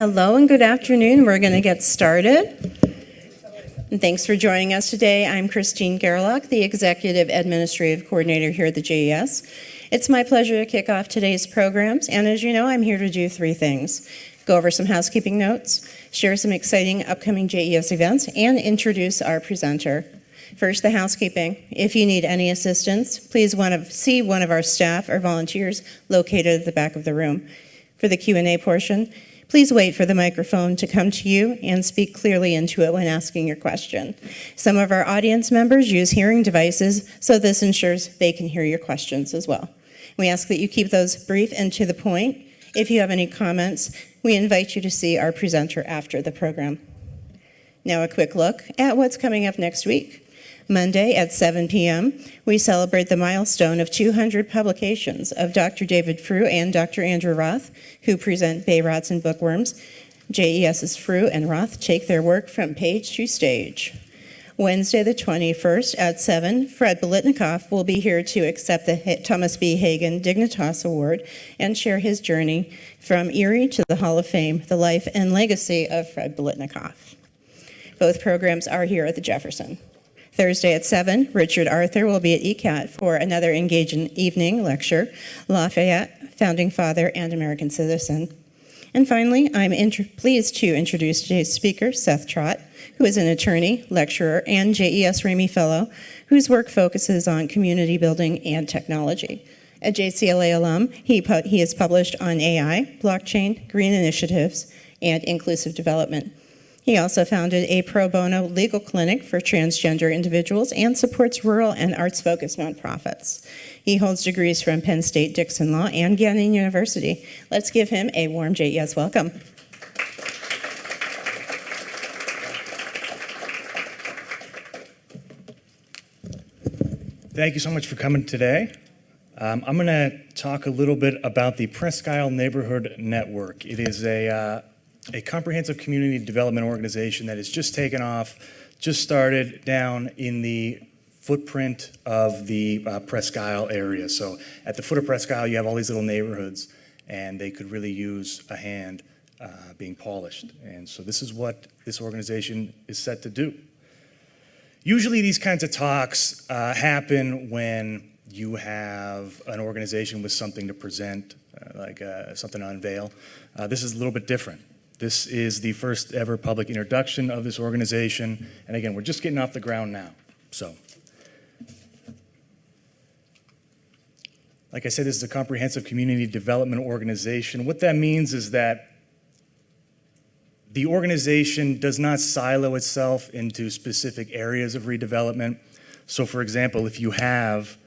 Hello and good afternoon. We're going to get started. And thanks for joining us today. I'm Christine Gerlach, the Executive Administrative Coordinator here at the JES. It's my pleasure to kick off today's programs, and as you know, I'm here to do three things. Go over some housekeeping notes, share some exciting upcoming JES events, and introduce our presenter. First, the housekeeping. If you need any assistance, please see one of our staff or volunteers located at the back of the room. For the Q&A portion, please wait for the microphone to come to you and speak clearly into it when asking your question. Some of our audience members use hearing devices, so this ensures they can hear your questions as well. We ask that you keep those brief and to the point. If you have any comments, we invite you to see our presenter after the program. Now a quick look at what's coming up next week. Monday at 7 p.m., we celebrate the milestone of 200 publications of Dr. David Frew and Dr. Andrew Roth, who present Bay Rots and Bookworms. JES's Frew and Roth take their work from page to stage. Wednesday the 21st at 7, Fred Bolitnikoff will be here to accept the Thomas B. Hagen Dignitas Award and share his journey from Erie to the Hall of Fame, the life and legacy of Fred Bolitnikoff. Both programs are here at the Jefferson. Thursday at 7, Richard Arthur will be at ECAT for another engaging evening lecture, Lafayette, Founding Father and American Citizen. And finally, I'm pleased to introduce today's speaker, Seth Trott, who is an attorney, lecturer, and JES Raimy Fellow, whose work focuses on community building and technology. A JCLA alum, he is published on AI, blockchain, green initiatives, and inclusive development. He also founded a pro bono legal clinic for transgender individuals and supports rural and arts-focused nonprofits. He holds degrees from Penn State Dixon Law and Gannon University. Let's give him a warm JES welcome. Thank you so much for coming today. I'm going to talk a little bit about the Presque Isle Neighborhood Network. It is a comprehensive community development organization that has just taken off, just started down in the footprint of the Presque Isle area. So at the foot of Presque Isle, you have all these little neighborhoods, and they could really use a hand being polished. And so this is what this organization is set to do. Usually these kinds of talks happen when you have an organization with something to present, something to unveil. This is a little bit different. This is the first ever public introduction of this organization. And again, we're just getting off the ground now. So, like I said, this is a comprehensive community development organization. What that means is that the organization does not silo itself into specific areas of redevelopment. So for example, if you have,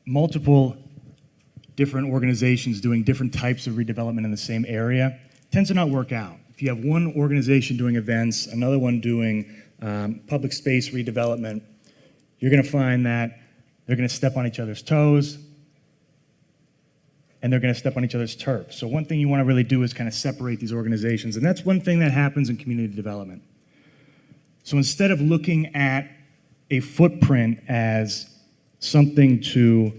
multiple different organizations doing different types of redevelopment in the same area, it tends to not work out. If you have one organization doing events, another one doing public space redevelopment, you're going to find that they're going to step on each other's toes and they're going to step on each other's turf. So one thing you want to really do is kind of separate these organizations, and that's one thing that happens in community development. So instead of looking at a footprint as something to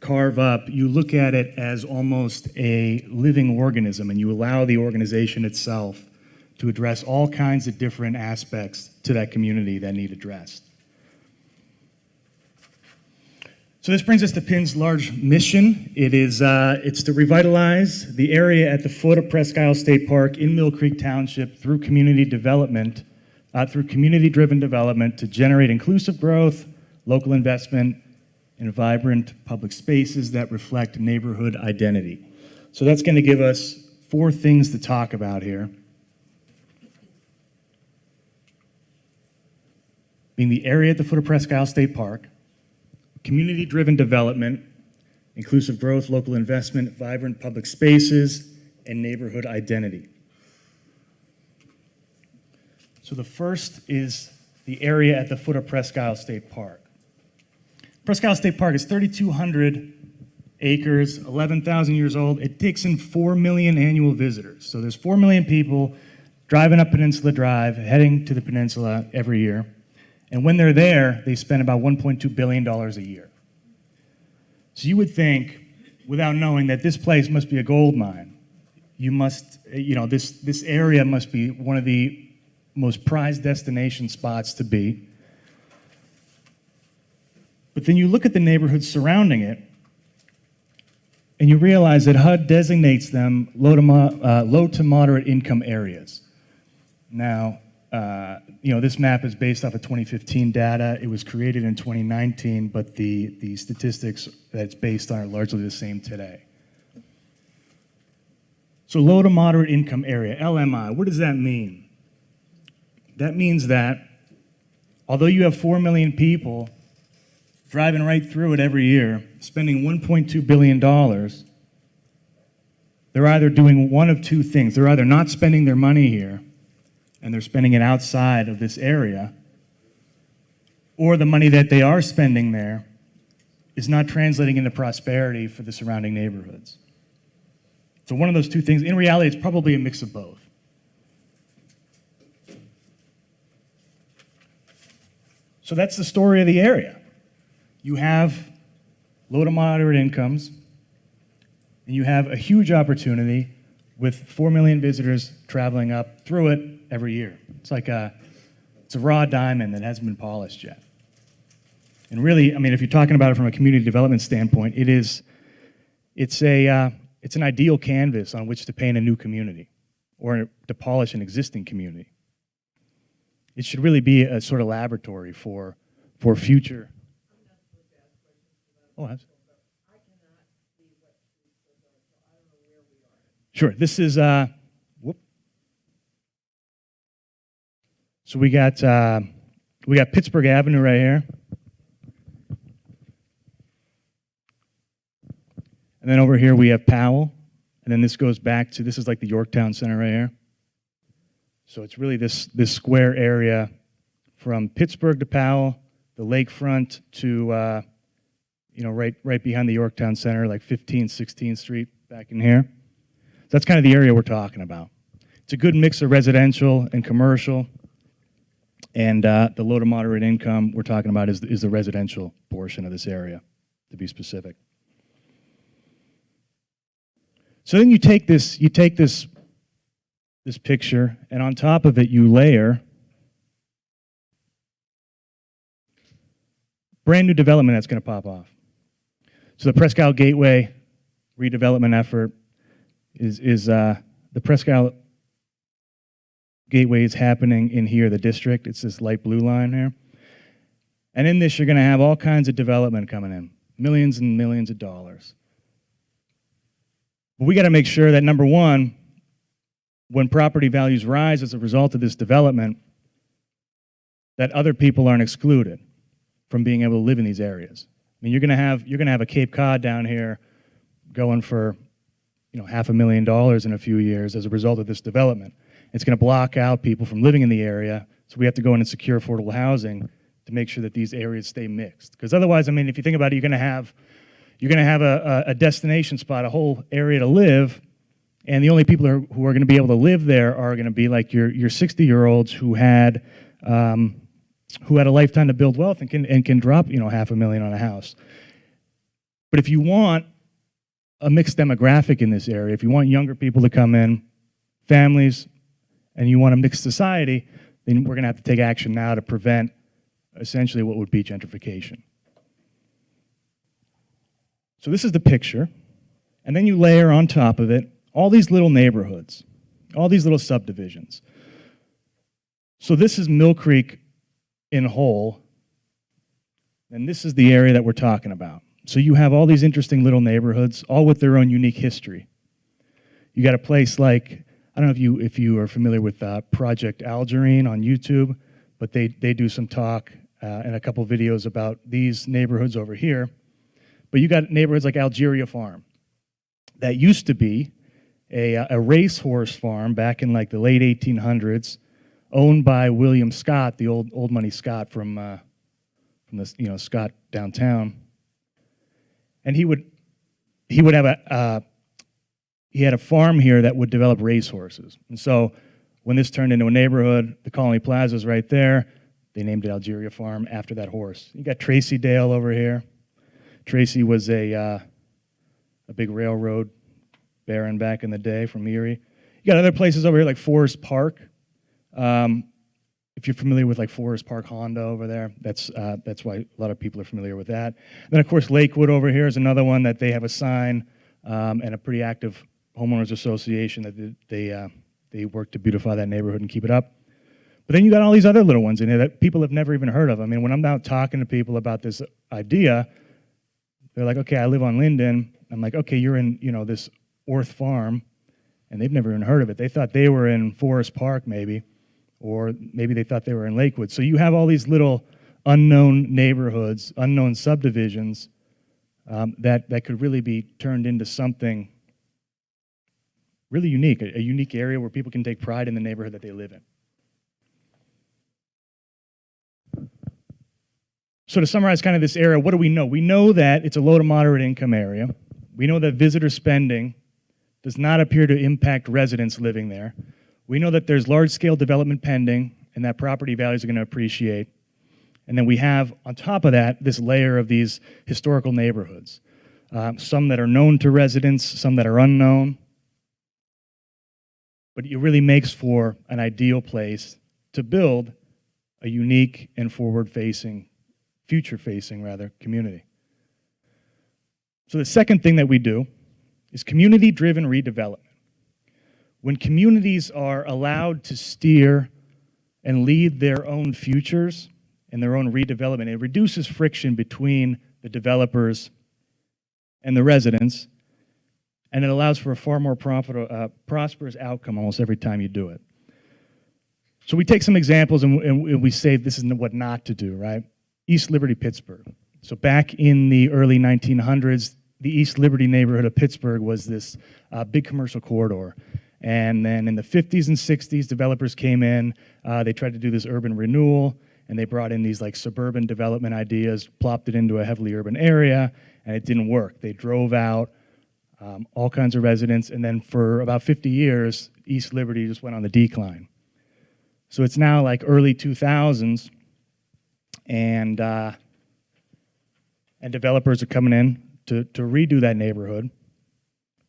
carve up, you look at it as almost a living organism, and you allow the organization itself to address all kinds of different aspects to that community that need addressed. So this brings us to PIN's large mission. It's to revitalize the area at the foot of Presque Isle State Park in Millcreek Township through community development, through community-driven development to generate inclusive growth, local investment, and vibrant public spaces that reflect neighborhood identity. So that's going to give us 4 things to talk about here. Being the area at the foot of Presque Isle State Park, community-driven development, inclusive growth, local investment, vibrant public spaces, and neighborhood identity. So the first is the area at the foot of Presque Isle State Park. Presque Isle State Park is 3,200 acres, 11,000 years old. It takes in 4 million annual visitors. So there's 4 million people driving up Peninsula Drive, heading to the peninsula every year. And when they're there, they spend about $1.2 billion a year. So you would think, without knowing, that this place must be a gold mine. This area must be one of the most prized destination spots to be. But then you look at the neighborhoods surrounding it, and you realize that HUD designates them low to moderate income areas. Now, this map is based off of 2015 data. It was created in 2019, but the statistics that it's based on are largely the same today. So low to moderate income area, LMI, what does that mean? That means that although you have 4 million people driving right through it every year, spending $1.2 billion, they're either doing one of two things. They're either not spending their money here, and they're spending it outside of this area, or the money that they are spending there is not translating into prosperity for the surrounding neighborhoods. So one of those two things, in reality, it's probably a mix of both. So that's the story of the area. You have low to moderate incomes, and you have a huge opportunity with 4 million visitors traveling up through it every year. It's a raw diamond that hasn't been polished yet. And really, if you're talking about it from a community development standpoint, it's an ideal canvas on which to paint a new community or to polish an existing community. It should really be a sort of laboratory for future. Oh, absolutely. Sure. This is So we got Pittsburgh Avenue right here, and then over here we have Powell, and then this goes back to this is like the Yorktown Center right here. So it's really this square area from Pittsburgh to Powell, the lakefront to right behind the Yorktown Center, like 15th, 16th Street back in here. So that's kind of the area we're talking about. It's a good mix of residential and commercial, and the low to moderate income we're talking about is the residential portion of this area, to be specific. So then you take this picture, and on top of it you layer brand new development that's going to pop off. So the Presque Isle Gateway redevelopment effort is the Presque Isle Gateway is happening in here, the district. It's this light blue line here. And in this, you're going to have all kinds of development coming in, millions and millions of dollars. But we got to make sure that, number one, when property values rise as a result of this development, that other people aren't excluded from being able to live in these areas. You're going to have a Cape Cod down here going for $500,000 in a few years as a result of this development. It's going to block out people from living in the area, so we have to go in and secure affordable housing to make sure that these areas stay mixed. Because otherwise, if you think about it, you're going to have a destination spot, a whole area to live, and the only people who are going to be able to live there are going to be like your 60-year-olds who had a lifetime to build wealth and can drop $500,000 on a house. But if you want a mixed demographic in this area, if you want younger people to come in, families, and you want a mixed society, then we're going to have to take action now to prevent essentially what would be gentrification. So this is the picture, and then you layer on top of it all these little neighborhoods, all these little subdivisions. So this is Millcreek in whole, and this is the area that we're talking about. So you have all these interesting little neighborhoods, all with their own unique history. You got a place like, I don't know if you are familiar with Project Algerine on YouTube, but they do some talk and a couple videos about these neighborhoods over here. But you got neighborhoods like Algeria Farm. That used to be a racehorse farm back in like the late 1800s, owned by William Scott, the old money Scott from the Scott downtown. And he had a farm here that would develop racehorses. And so when this turned into a neighborhood, the Colony Plaza is right there. They named it Algeria Farm after that horse. You got Tracy Dale over here. Tracy was a big railroad baron back in the day from Erie. You got other places over here like Forest Park. If you're familiar with like Forest Park Honda over there, that's why a lot of people are familiar with that. And then of course Lakewood over here is another one that they have a sign and a pretty active homeowners association that they work to beautify that neighborhood and keep it up. But then you got all these other little ones in here that people have never even heard of. I mean, when I'm out talking to people about this idea, they're like, okay, I live on Linden. I'm like, okay, you're in, this Orth Farm, and they've never even heard of it. They thought they were in Forest Park maybe, or maybe they thought they were in Lakewood. So you have all these little unknown neighborhoods, unknown subdivisions that could really be turned into something really unique, a unique area where people can take pride in the neighborhood that they live in. So to summarize kind of this area, what do we know? We know that it's a low to moderate income area. We know that visitor spending does not appear to impact residents living there. We know that there's large-scale development pending and that property values are going to appreciate. And then we have, on top of that, this layer of these historical neighborhoods. Some that are known to residents, some that are unknown. But it really makes for an ideal place to build a unique and forward-facing, future-facing, rather, community. So the second thing that we do is community-driven redevelopment. When communities are allowed to steer and lead their own futures and their own redevelopment, it reduces friction between the developers and the residents, and it allows for a far more prosperous outcome almost every time you do it. So we take some examples and we say this is what not to do, right? East Liberty, Pittsburgh. So back in the early 1900s, the East Liberty neighborhood of Pittsburgh was this big commercial corridor. And then in the 50s and 60s, developers came in, they tried to do this urban renewal, and they brought in these like suburban development ideas, plopped it into a heavily urban area, and it didn't work. They drove out all kinds of residents, and then for about 50 years, East Liberty just went on the decline. So it's now like early 2000s, and developers are coming in to redo that neighborhood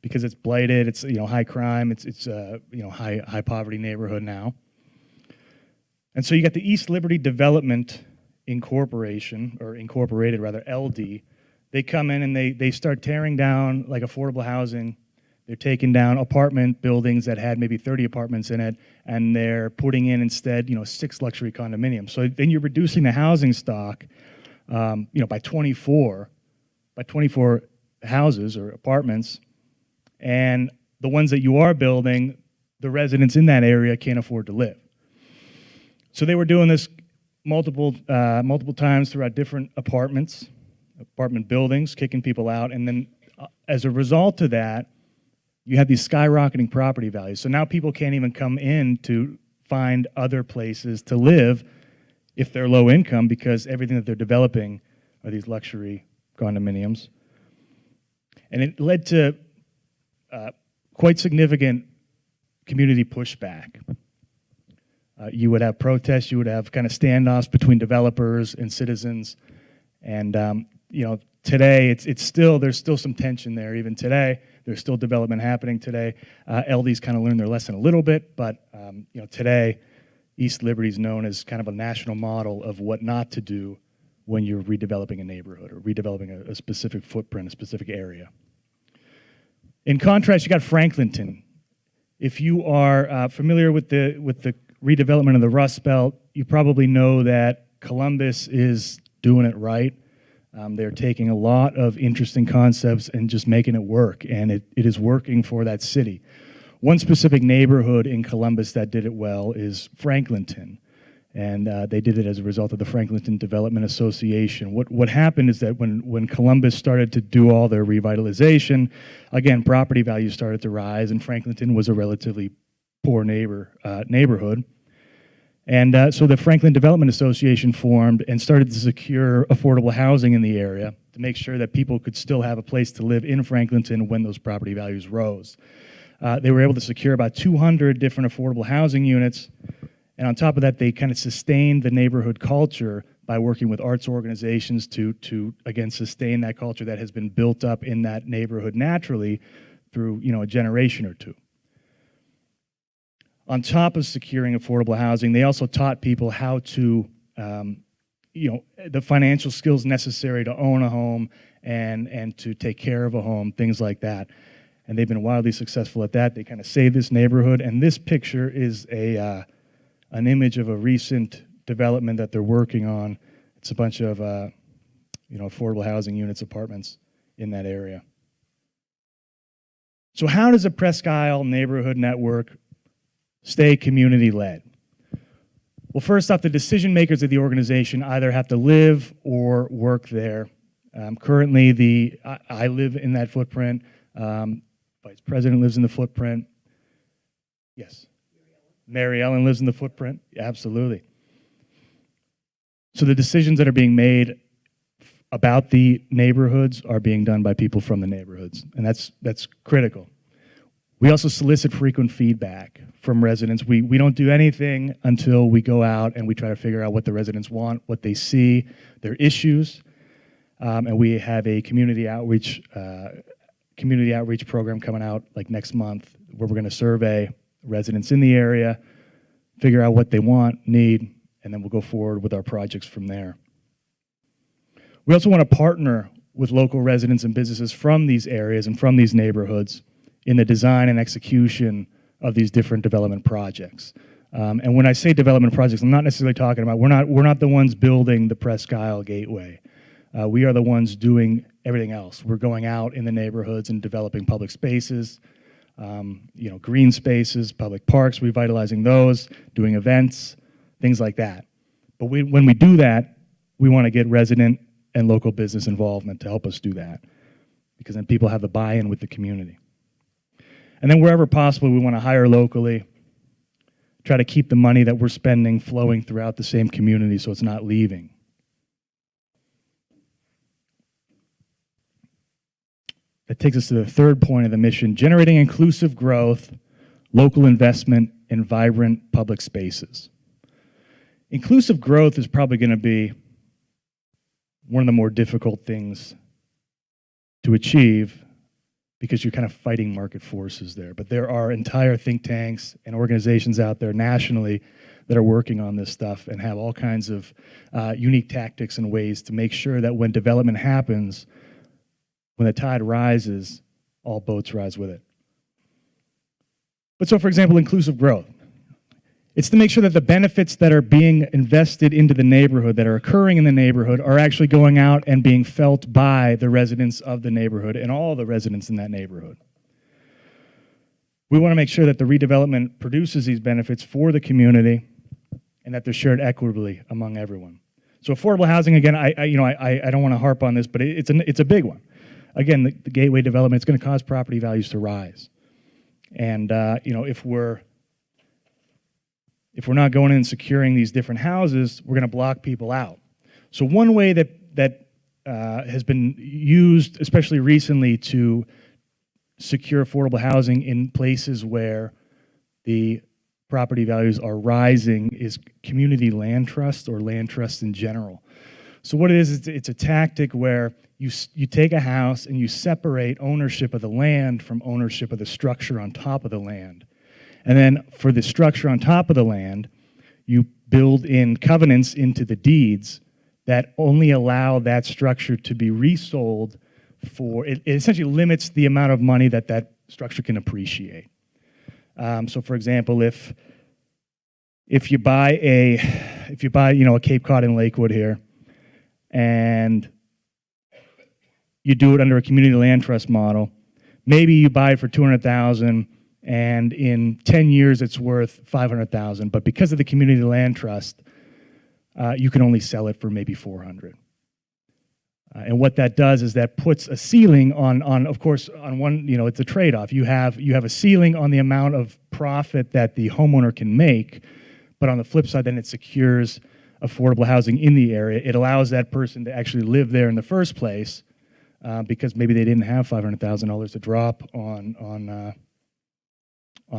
because it's blighted, it's high crime, it's high poverty neighborhood now. And so you got the East Liberty Development Incorporated rather, LD. They come in and they start tearing down like affordable housing. They're taking down apartment buildings that had maybe 30 apartments in it, and they're putting in instead 6 luxury condominiums. So then you're reducing the housing stock by 24 houses or apartments, and the ones that you are building, the residents in that area can't afford to live. So they were doing this multiple times throughout different apartment buildings, kicking people out, and then as a result of that, you have these skyrocketing property values. So now people can't even come in to find other places to live if they're low income because everything that they're developing are these luxury condominiums. And it led to quite significant community pushback. You would have protests, you would have kind of standoffs between developers and citizens, and today there's still some tension there. Even today, there's still development happening today. LD's kind of learned their lesson a little bit, but today, East Liberty is known as kind of a national model of what not to do when you're redeveloping a neighborhood or redeveloping a specific footprint, a specific area. In contrast, you got Franklinton. If you are familiar with the redevelopment of the Rust Belt, you probably know that Columbus is doing it right. They're taking a lot of interesting concepts and just making it work, and it is working for that city. One specific neighborhood in Columbus that did it well is Franklinton, and they did it as a result of the Franklinton Development Association. What happened is that when Columbus started to do all their revitalization, again, property values started to rise, and Franklinton was a relatively poor neighborhood. And so the Franklin Development Association formed and started to secure affordable housing in the area to make sure that people could still have a place to live in Franklinton when those property values rose. They were able to secure about 200 different affordable housing units, and on top of that, they kind of sustained the neighborhood culture by working with arts organizations to again, sustain that culture that has been built up in that neighborhood naturally through, a generation or two. On top of securing affordable housing, they also taught people how to, the financial skills necessary to own a home and to take care of a home, things like that. And they've been wildly successful at that. They kind of saved this neighborhood. And this picture is an image of a recent development that they're working on. It's a bunch of, affordable housing units, apartments in that area. So how does a Presque Isle Neighborhood Network stay community-led? Well, first off, the decision makers of the organization either have to live or work there. Currently, I live in that footprint. Vice President lives in the footprint. Yes. Mary Ellen lives in the footprint. Absolutely. So the decisions that are being made about the neighborhoods are being done by people from the neighborhoods, and that's critical. We also solicit frequent feedback from residents. We don't do anything until we go out and we try to figure out what the residents want, what they see, their issues, and we have a community outreach program coming out like next month where we're going to survey residents in the area, figure out what they want, need, and then we'll go forward with our projects from there. We also want to partner with local residents and businesses from these areas and from these neighborhoods in the design and execution of these different development projects. And when I say development projects, I'm not necessarily talking about, we're not the ones building the Presque Isle Gateway. We are the ones doing everything else. We're going out in the neighborhoods and developing public spaces, green spaces, public parks, revitalizing those, doing events, things like that. But when we do that, we want to get resident and local business involvement to help us do that, because then people have the buy-in with the community. And then wherever possible, we want to hire locally, try to keep the money that we're spending flowing throughout the same community so it's not leaving. That takes us to the third point of the mission: generating inclusive growth, local investment, and vibrant public spaces. Inclusive growth is probably going to be one of the more difficult things to achieve because you're kind of fighting market forces there. But there are entire think tanks and organizations out there nationally that are working on this stuff and have all kinds of unique tactics and ways to make sure that when development happens, when the tide rises, all boats rise with it. But so, for example, inclusive growth. It's to make sure that the benefits that are being invested into the neighborhood, that are occurring in the neighborhood, are actually going out and being felt by the residents of the neighborhood and all the residents in that neighborhood. We want to make sure that the redevelopment produces these benefits for the community and that they're shared equitably among everyone. So affordable housing, again, I don't want to harp on this, but it's a big one. Again, the gateway development, it's going to cause property values to rise. And if we're not going in and securing these different houses, we're going to block people out. So one way that has been used, especially recently, to secure affordable housing in places where the property values are rising is community land trust or land trust in general. So what it is, it's a tactic where you take a house and you separate ownership of the land from ownership of the structure on top of the land. And then for the structure on top of the land, you build in covenants into the deeds that only allow that structure to be resold for, it essentially limits the amount of money that that structure can appreciate. So for example, if you buy a Cape Cod in Lakewood here, and you do it under a community land trust model, maybe you buy it for $200,000, and in 10 years it's worth $500,000, but because of the community land trust, you can only sell it for maybe $400,000. And what that does is that puts a ceiling on of course, on one, it's a trade-off. You have a ceiling on the amount of profit that the homeowner can make, but on the flip side, then it secures affordable housing in the area. It allows that person to actually live there in the first place, because maybe they didn't have $500,000 to drop on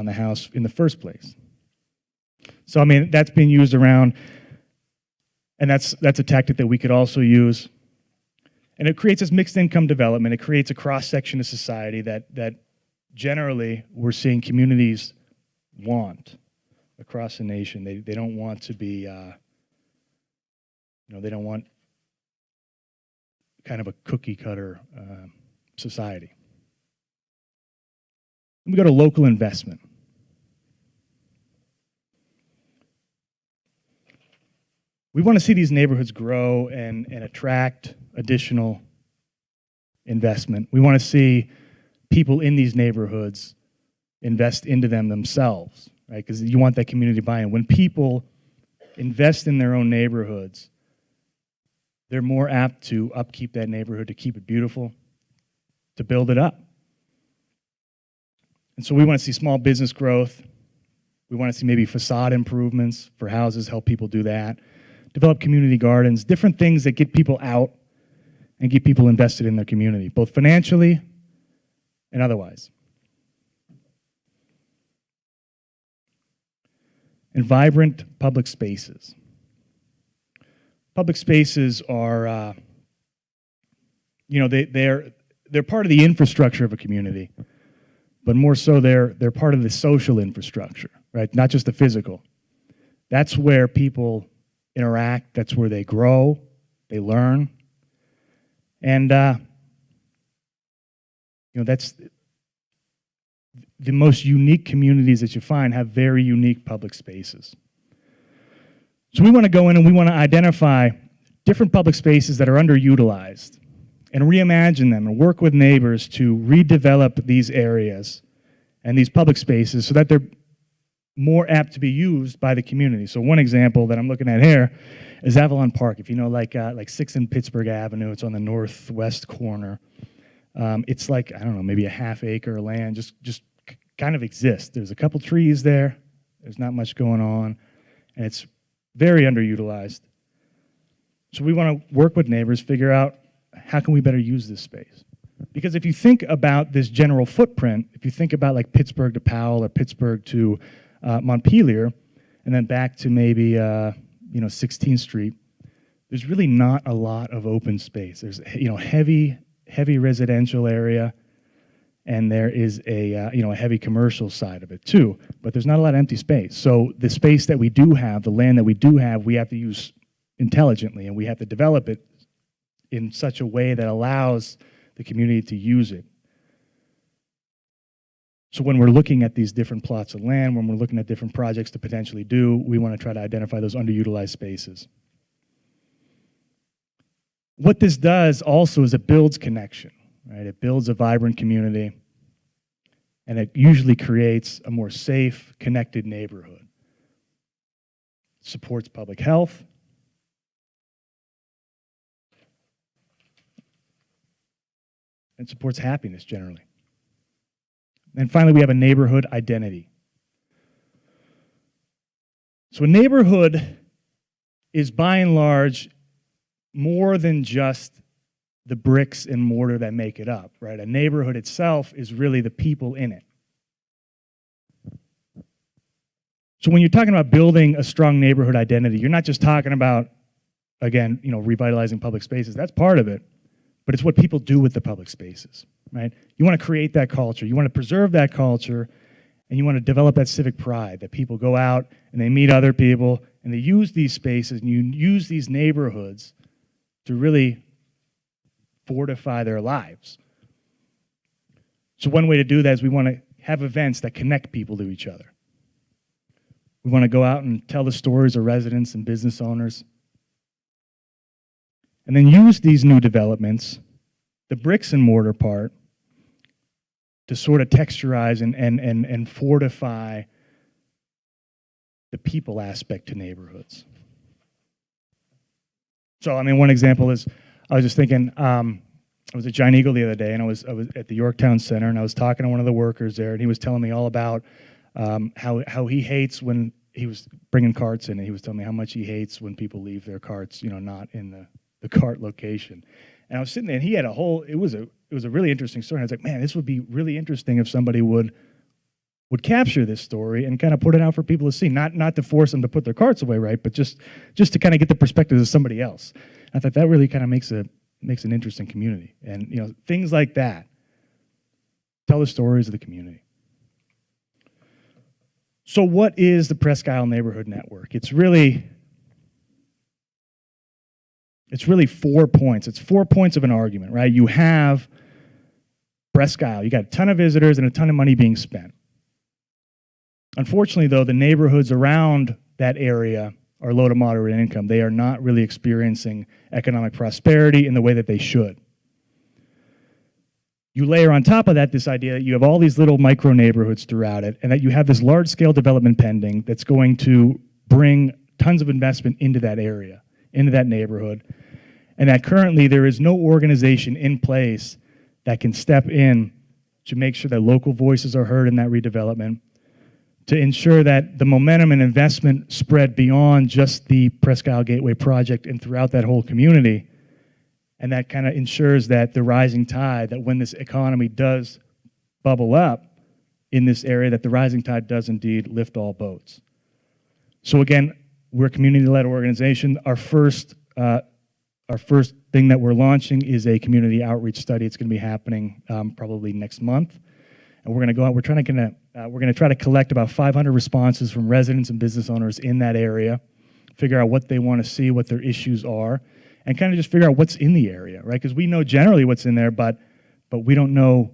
the house in the first place. So I mean, that's being used around And that's a tactic that we could also use. And it creates this mixed income development. It creates a cross-section of society that generally we're seeing communities want across the nation. They don't want to be, they don't want kind of a cookie cutter society. We go to local investment. We want to see these neighborhoods grow and attract additional investment. We want to see people in these neighborhoods invest into them themselves, right? Because you want that community buy-in. When people invest in their own neighborhoods, they're more apt to upkeep that neighborhood, to keep it beautiful, to build it up. And so we want to see small business growth. We want to see maybe facade improvements for houses, help people do that. Develop community gardens, different things that get people out and get people invested in their community, both financially and otherwise. And vibrant public spaces. Public spaces are, they're part of the infrastructure of a community, but more so they're part of the social infrastructure, right? Not just the physical. That's where people interact, that's where they grow, they learn. And, that's the most unique communities that you find have very unique public spaces. So we want to go in and we want to identify different public spaces that are underutilized and reimagine them and work with neighbors to redevelop these areas and these public spaces so that they're more apt to be used by the community. So one example that I'm looking at here is Avalon Park. If you know, like 6th and Pittsburgh Avenue, it's on the northwest corner. It's like, I don't know, maybe a half-acre of land, just kind of exists. There's a couple trees there. There's not much going on, and it's very underutilized. So we want to work with neighbors, figure out how can we better use this space. Because if you think about this general footprint, if you think about like Pittsburgh to Powell or Pittsburgh to Montpelier, and then back to maybe 16th Street, there's really not a lot of open space. There's heavy residential area, and there is a heavy commercial side of it too. But there's not a lot of empty space. So the space that we do have, the land that we do have, we have to use intelligently, and we have to develop it in such a way that allows the community to use it. So when we're looking at these different plots of land, when we're looking at different projects to potentially do, we want to try to identify those underutilized spaces. What this does also is it builds connection, right? It builds a vibrant community, and it usually creates a more safe, connected neighborhood. It supports public health. And supports happiness generally. And finally, we have a neighborhood identity. So a neighborhood is by and large more than just the bricks and mortar that make it up, right? A neighborhood itself is really the people in it. So when you're talking about building a strong neighborhood identity, you're not just talking about, again, revitalizing public spaces. That's part of it. But it's what people do with the public spaces, right? You want to create that culture. You want to preserve that culture, and you want to develop that civic pride, that people go out and they meet other people, and they use these spaces, and you use these neighborhoods to really fortify their lives. So one way to do that is we want to have events that connect people to each other. We want to go out and tell the stories of residents and business owners, and then use these new developments, the bricks and mortar part, to sort of texturize and fortify the people aspect to neighborhoods. So, one example is, I was just thinking, I was at Giant Eagle the other day, and I was at the Yorktown Center, and I was talking to one of the workers there, and he was telling me all about how he hates when he was bringing carts in, and he was telling me how much he hates when people leave their carts, not in the cart location. And I was sitting there, and he had it was a really interesting story. And I was like, man, this would be really interesting if somebody would would capture this story and kind of put it out for people to see, not to force them to put their carts away, right, but just to kind of get the perspective of somebody else. I thought that really kind of makes an interesting community. And, you know, things like that tell the stories of the community. So what is the Presque Isle Neighborhood Network? It's really 4 points. It's 4 points of an argument, right? You have Presque Isle. You got a ton of visitors and a ton of money being spent. Unfortunately, though, the neighborhoods around that area are low to moderate income. They are not really experiencing economic prosperity in the way that they should. You layer on top of that this idea that you have all these little micro neighborhoods throughout it, and that you have this large-scale development pending that's going to bring tons of investment into that area, into that neighborhood, and that currently there is no organization in place that can step in to make sure that local voices are heard in that redevelopment, to ensure that the momentum and investment spread beyond just the Presque Isle Gateway project and throughout that whole community. And that kind of ensures that the rising tide, that when this economy does bubble up in this area, that the rising tide does indeed lift all boats. So again, we're a community-led organization. Our first thing that we're launching is a community outreach study. It's going to be happening probably next month. And we're going to go out, we're going to try to collect about 500 responses from residents and business owners in that area, figure out what they want to see, what their issues are, and kind of just figure out what's in the area, right? Because we know generally what's in there, but we don't know,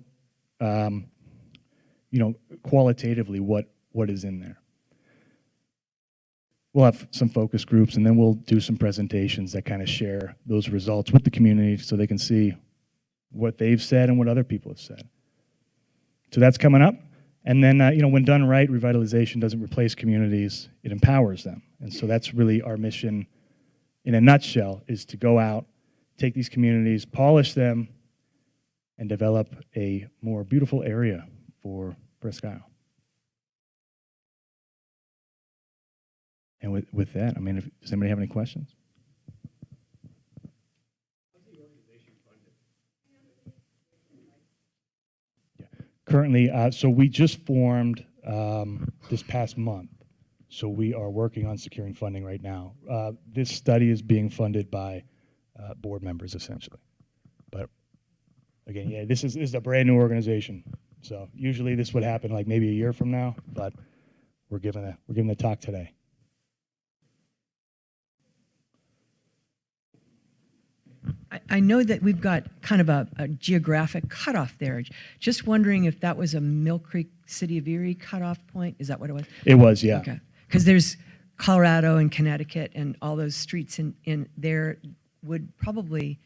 qualitatively what is in there. We'll have some focus groups, and then we'll do some presentations that kind of share those results with the community so they can see what they've said and what other people have said. So that's coming up. And then, when done right, revitalization doesn't replace communities, it empowers them. And so that's really our mission in a nutshell, is to go out, take these communities, polish them, and develop a more beautiful area for Presque Isle. And with that, does anybody have any questions? How's the organization funded? Yeah. Currently, so we just formed this past month. So we are working on securing funding right now. This study is being funded by board members, essentially. But again, yeah, this is a brand new organization. So usually this would happen like maybe a year from now, but we're giving a talk today. I know that we've got kind of a geographic cutoff there. Just wondering if that was a Millcreek, City of Erie cutoff point. Is that what it was? It was, yeah. Okay. Because there's Colorado and Connecticut and all those streets in there would probably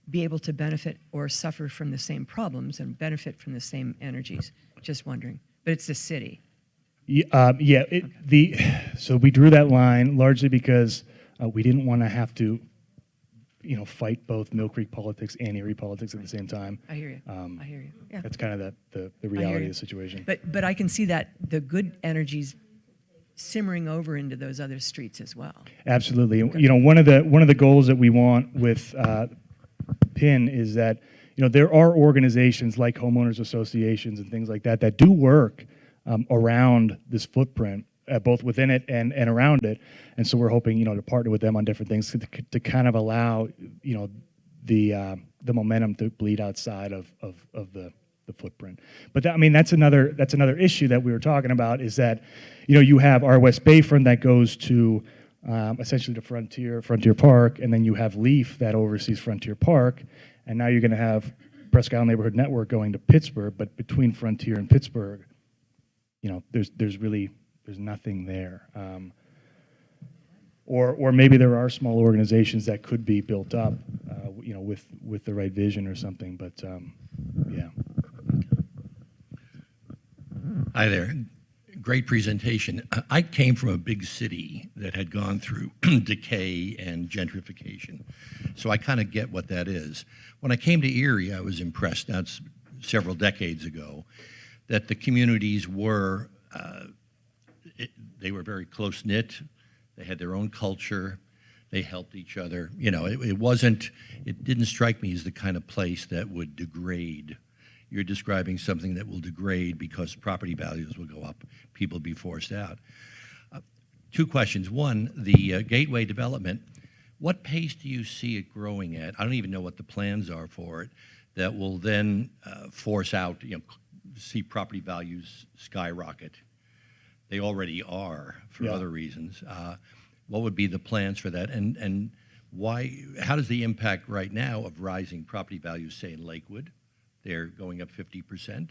be able to benefit or suffer from the same problems and benefit from the same energies. Just wondering. But it's the city. So we drew that line largely because we didn't want to have to fight both Millcreek politics and Erie politics at the same time. I hear you. I hear you. Yeah. That's kind of the reality of the situation. But I can see that the good energies simmering over into those other streets as well. Absolutely. Okay. One of the goals that we want with PIN is that there are organizations like homeowners associations and things like that that do work around this footprint, both within it and around it. And so we're hoping to partner with them on different things to kind of allow the momentum to bleed outside of the footprint. But that's another issue that we were talking about, is that you have our West Bayfront that goes to essentially to Frontier Park, and then you have Leaf that oversees Frontier Park, and now you're going to have Presque Isle Neighborhood Network going to Pittsburgh. But between Frontier and Pittsburgh, there's nothing there. Or maybe there are small organizations that could be built up, with the right vision or something. But yeah. Hi there. Great presentation. I came from a big city that had gone through decay and gentrification, so I kind of get what that is. When I came to Erie, I was impressed, now it's several decades ago, that the communities were, they were very close-knit, they had their own culture, they helped each other. It didn't strike me as the kind of place that would degrade you're describing something that will degrade because property values will go up, people will be forced out. Two questions. One, the gateway development, what pace do you see it growing at? I don't even know what the plans are for it that will then force out, see property values skyrocket. They already are for other reasons. What would be the plans for that? And why? How does the impact right now of rising property values, say in Lakewood, they're going up 50%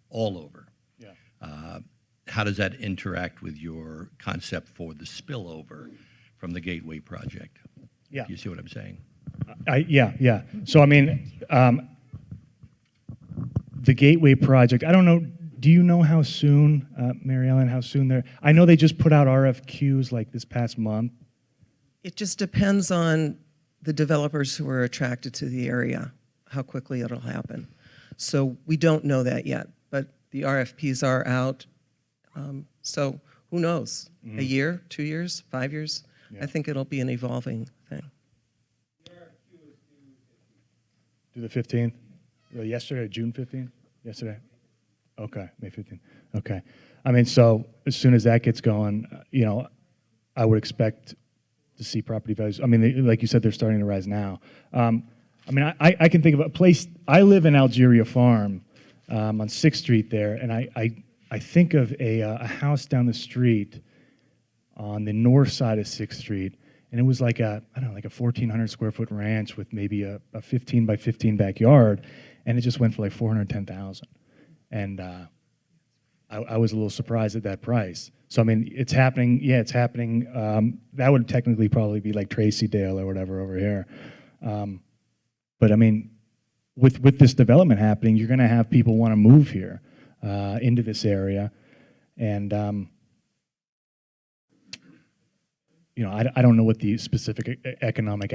all over. Yeah. How does that interact with your concept for the spillover from the Gateway project? Yeah. Do you see what I'm saying? Yeah. So, I mean, the Gateway project, I don't know, do you know how soon, Mary Ellen, how soon they're, I know they just put out RFQs like this past month. It just depends on the developers who are attracted to the area, how quickly it'll happen. So we don't know that yet, but the RFPs are out. So who knows? A year, 2 years, 5 years? Yeah. I think it'll be an evolving thing. Do the 15th? Yesterday, June 15th? Yesterday? Okay, May 15th. Okay. I mean, so as soon as that gets going, I would expect to see property values. I mean, like you said, they're starting to rise now. I mean, I can think of a place. I live in Algeria Farm on 6th Street there, and I think of a house down the street on the north side of 6th Street, and it was like a 1,400 square foot ranch with maybe a 15 by 15 backyard, and it just went for like $410,000. And I was a little surprised at that price. So, I mean, it's happening. Yeah, it's happening. That would technically probably be like Tracy Dale or whatever over here. But, I mean, with this development happening, you're going to have people want to move here into this area. And, I don't know what the specific economic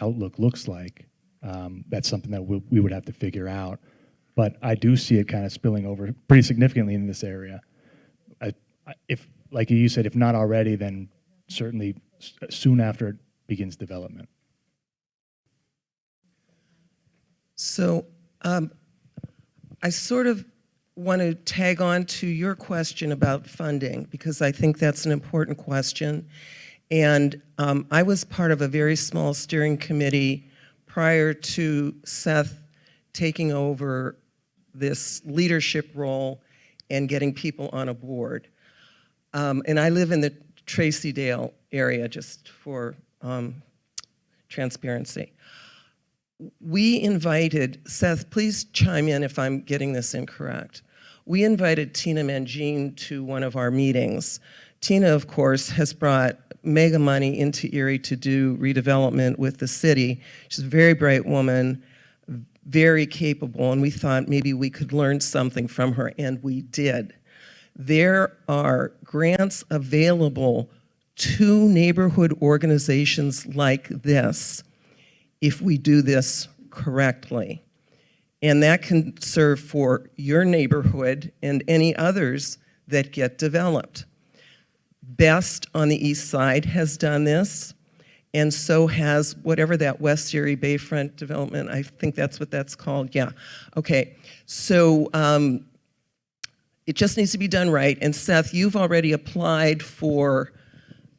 outlook looks like. That's something that we would have to figure out. But I do see it kind of spilling over pretty significantly in this area. If, like you said, if not already, then certainly soon after it begins development. So I sort of want to tag on to your question about funding, because I think that's an important question. And I was part of a very small steering committee prior to Seth taking over this leadership role and getting people on a board. And I live in the Tracy Dale area, just for transparency. We invited, Seth, please chime in if I'm getting this incorrect. We invited Tina Mangine to one of our meetings. Tina, of course, has brought mega money into Erie to do redevelopment with the city. She's a very bright woman, very capable, and we thought maybe we could learn something from her, and we did. There are grants available to neighborhood organizations like this if we do this correctly. And that can serve for your neighborhood and any others that get developed. Best on the east side has done this, and so has whatever that West Erie Bayfront development, I think that's what that's called, yeah. Okay, so it just needs to be done right. And Seth, you've already applied for,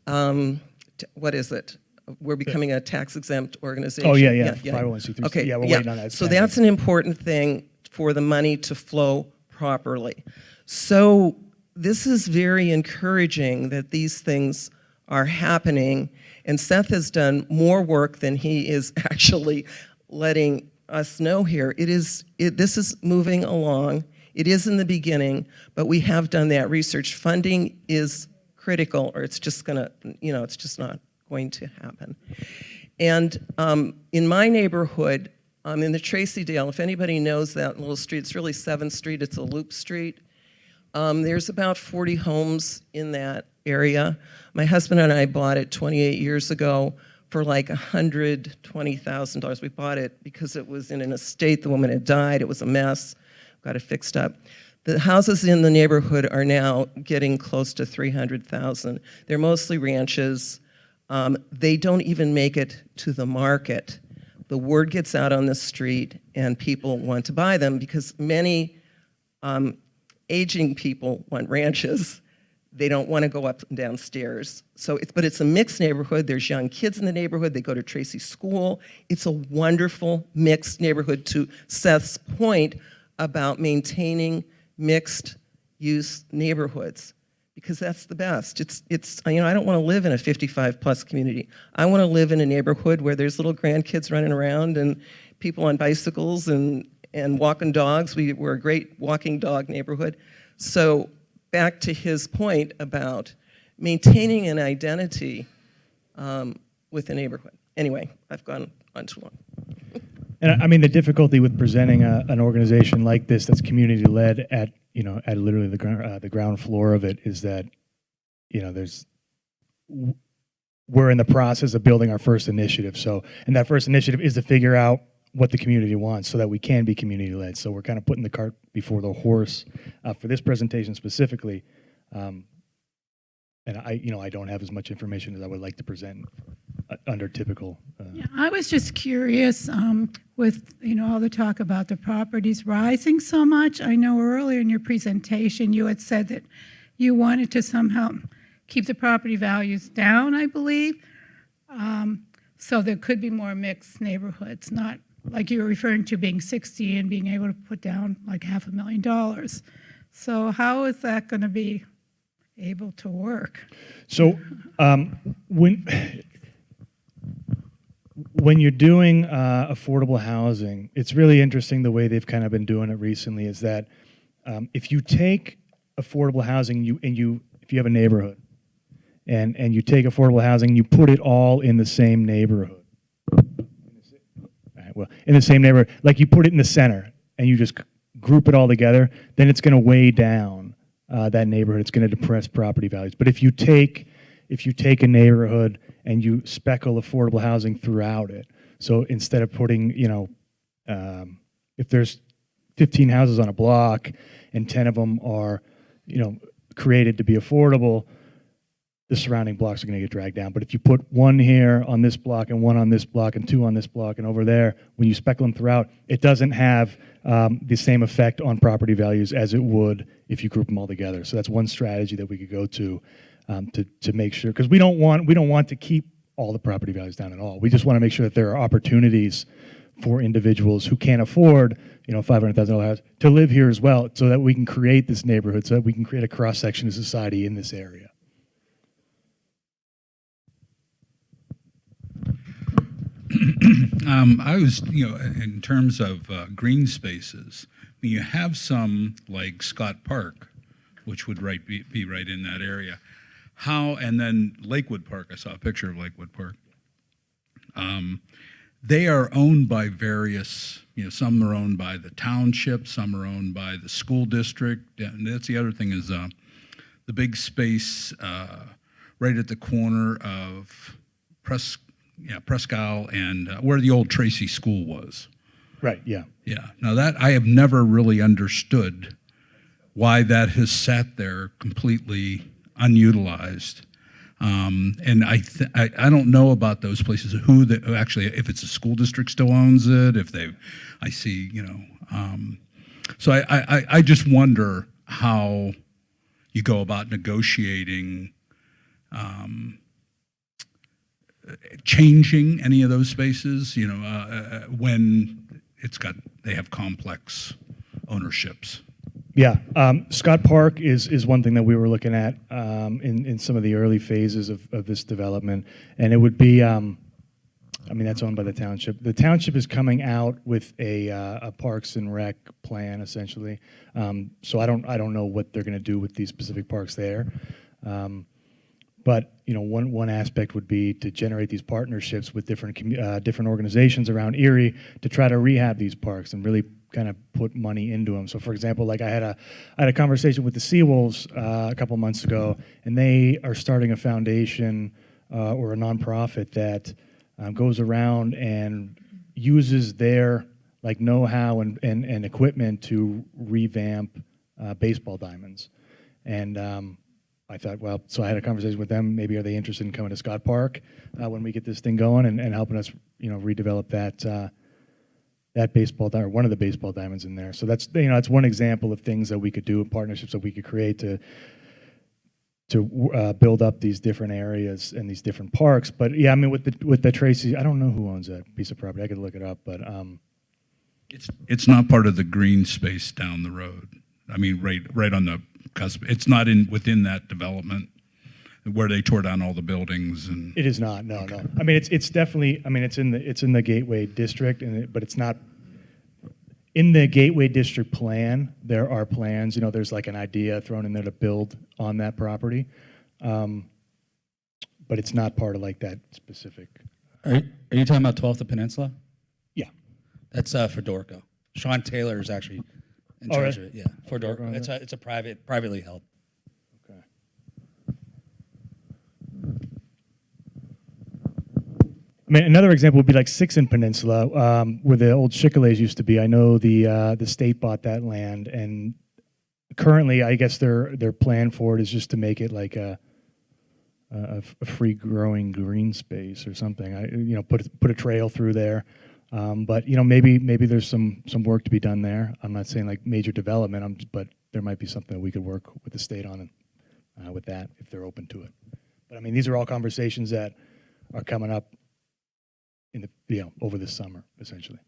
what is it? We're becoming a tax-exempt organization. Oh, yeah. 501c3. Okay, yeah, we're waiting on that. So that's an important thing for the money to flow properly. So this is very encouraging that these things are happening, and Seth has done more work than he is actually letting us know here. This is moving along. It is in the beginning, but we have done that research. Funding is critical, or it's just gonna, it's just not going to happen. And in my neighborhood, in the Tracy Dale, if anybody knows that little street, it's really 7th Street, it's a loop street. There's about 40 homes in that area. My husband and I bought it 28 years ago for like $120,000. We bought it because it was in an estate, the woman had died, it was a mess, got it fixed up. The houses in the neighborhood are now getting close to $300,000. They're mostly ranches. They don't even make it to the market. the word gets out on the street and people want to buy them because many aging people want ranches. They don't want to go up and down stairs. But it's a mixed neighborhood. There's young kids in the neighborhood. They go to Tracy School. It's a wonderful mixed neighborhood, to Seth's point about maintaining mixed use neighborhoods, because that's the best. It's I don't want to live in a 55 plus community. I want to live in a neighborhood where there's little grandkids running around and people on bicycles and walking dogs. We're a great walking dog neighborhood. So back to his point about maintaining an identity with a neighborhood. Anyway, I've gone on too long. And I mean, the difficulty with presenting an organization like this that's community-led at literally the ground floor of it is that, we're in the process of building our first initiative. So, and that first initiative is to figure out what the community wants so that we can be community-led. So we're kind of putting the cart before the horse for this presentation specifically. And I don't have as much information as I would like to present under typical. Yeah, I was just curious with all the talk about the properties rising so much. I know earlier in your presentation you had said that you wanted to somehow keep the property values down, I believe. So there could be more mixed neighborhoods, not like you were referring to being 60 and being able to put down like $500,000. So how is that going to be able to work? So when you're doing affordable housing, it's really interesting the way they've kind of been doing it recently is that if you take affordable housing if you have a neighborhood and you take affordable housing and you put it all in the same neighborhood. Well, in the same neighborhood, like you put it in the center and you just group it all together, then it's going to weigh down that neighborhood. It's going to depress property values. But if you take a neighborhood and you speckle affordable housing throughout it, so instead of putting, if there's 15 houses on a block and 10 of them are, created to be affordable, the surrounding blocks are going to get dragged down. But if you put one here on this block and one on this block and two on this block and over there, when you speckle them throughout, it doesn't have the same effect on property values as it would if you group them all together. So that's one strategy that we could go to make sure, because we don't want to keep all the property values down at all. We just want to make sure that there are opportunities for individuals who can't afford $500,000 house to live here as well, so that we can create this neighborhood, so that we can create a cross section of society in this area. I was, in terms of green spaces, you have some like Scott Park, which would be right in that area. And then Lakewood Park, I saw a picture of Lakewood Park. They are owned by various, some are owned by the township, some are owned by the school district. And that's the other thing is the big space right at the corner of Presque Isle and where the old Tracy School was. Right, yeah. Yeah. Now that I have never really understood why that has sat there completely unutilized. And I don't know about those places, who actually, if it's a school district still owns it, I see, so I just wonder how you go about negotiating changing any of those spaces, when they have complex ownerships. Yeah, Scott Park is one thing that we were looking at in some of the early phases of this development, and it would be, that's owned by the township. The township is coming out with a Parks and Rec plan essentially, so I don't know what they're going to do with these specific parks there. But one aspect would be to generate these partnerships with different organizations around Erie to try to rehab these parks and really kind of put money into them. So, for example, like I had a conversation with the Seawolves a couple months ago, and they are starting a foundation or a nonprofit that goes around and uses their know-how and equipment to revamp baseball diamonds. And I thought, well, so I had a conversation with them. Maybe are they interested in coming to Scott Park when we get this thing going and helping us, redevelop that baseball or one of the baseball diamonds in there. So that's that's one example of things that we could do, partnerships that we could create to build up these different areas and these different parks. But yeah, I mean, with the Tracy, I don't know who owns that piece of property. I could look it up, but It's not part of the green space down the road. I mean, right on the cusp. It's not within that development where they tore down all the buildings and. it is not. No, no. I mean, it's definitely. I mean, it's in the Gateway District, but it's not. In the Gateway District plan, there are plans. There's like an idea thrown in there to build on that property, but it's not part of like that specific. Are you talking about 12th Peninsula? Yeah. That's for Dorco. Sean Taylor is actually in charge of it. Yeah, for Dorco. It's a privately held. Okay. I mean, another example would be like 6th Peninsula, where the old Chickalays used to be. I know the state bought that land, and currently, I guess their plan for it is just to make it like a free growing green space or something. Put a trail through there. But maybe there's some work to be done there. I'm not saying like major development, but there might be something that we could work with the state on with that if they're open to it. But I mean, these are all conversations that are coming up in the over this summer, essentially.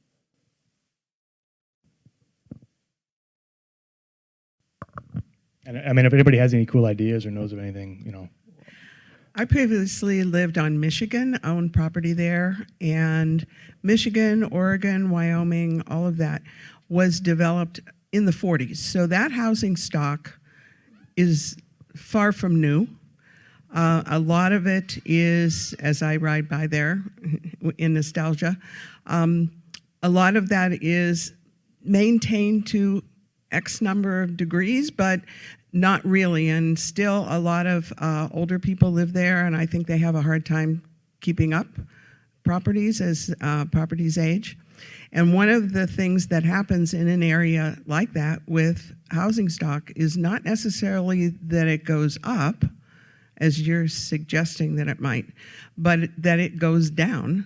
And I mean, if anybody has any cool ideas or knows of anything, I previously lived on Michigan, owned property there, and Michigan, Oregon, Wyoming, all of that was developed in the 40s. So that housing stock is far from new. A lot of it is, as I ride by there in nostalgia, a lot of that is maintained to X number of degrees, but not really, and still a lot of older people live there, and I think they have a hard time keeping up properties as properties age. And one of the things that happens in an area like that with housing stock is not necessarily that it goes up, as you're suggesting that it might, but that it goes down,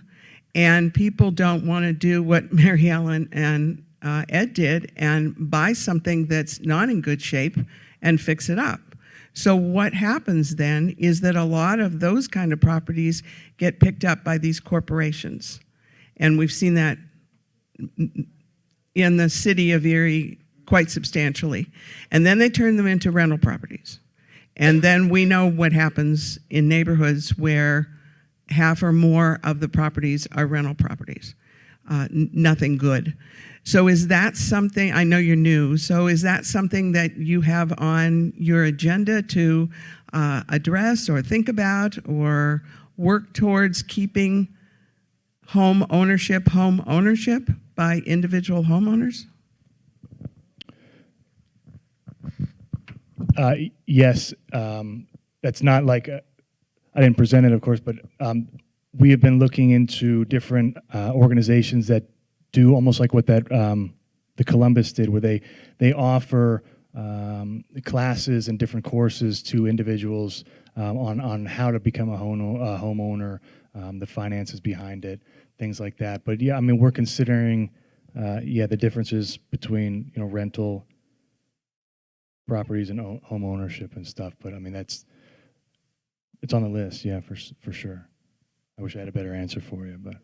and people don't want to do what Mary Ellen and Ed did and buy something that's not in good shape and fix it up. So what happens then is that a lot of those kind of properties get picked up by these corporations. And we've seen that in the city of Erie quite substantially. And then they turn them into rental properties. And then we know what happens in neighborhoods where half or more of the properties are rental properties. Nothing good. So is that something, I know you're new, so is that something that you have on your agenda to address or think about or work towards keeping home ownership by individual homeowners? Yes, that's not like, I didn't present it, of course, but we have been looking into different organizations that do almost like what that the Columbus did, where they offer classes and different courses to individuals on how to become a homeowner, the finances behind it, things like that. But yeah, I mean, we're considering the differences between rental properties and home ownership and stuff. But I mean, it's on the list, yeah, for sure. I wish I had a better answer for you, but.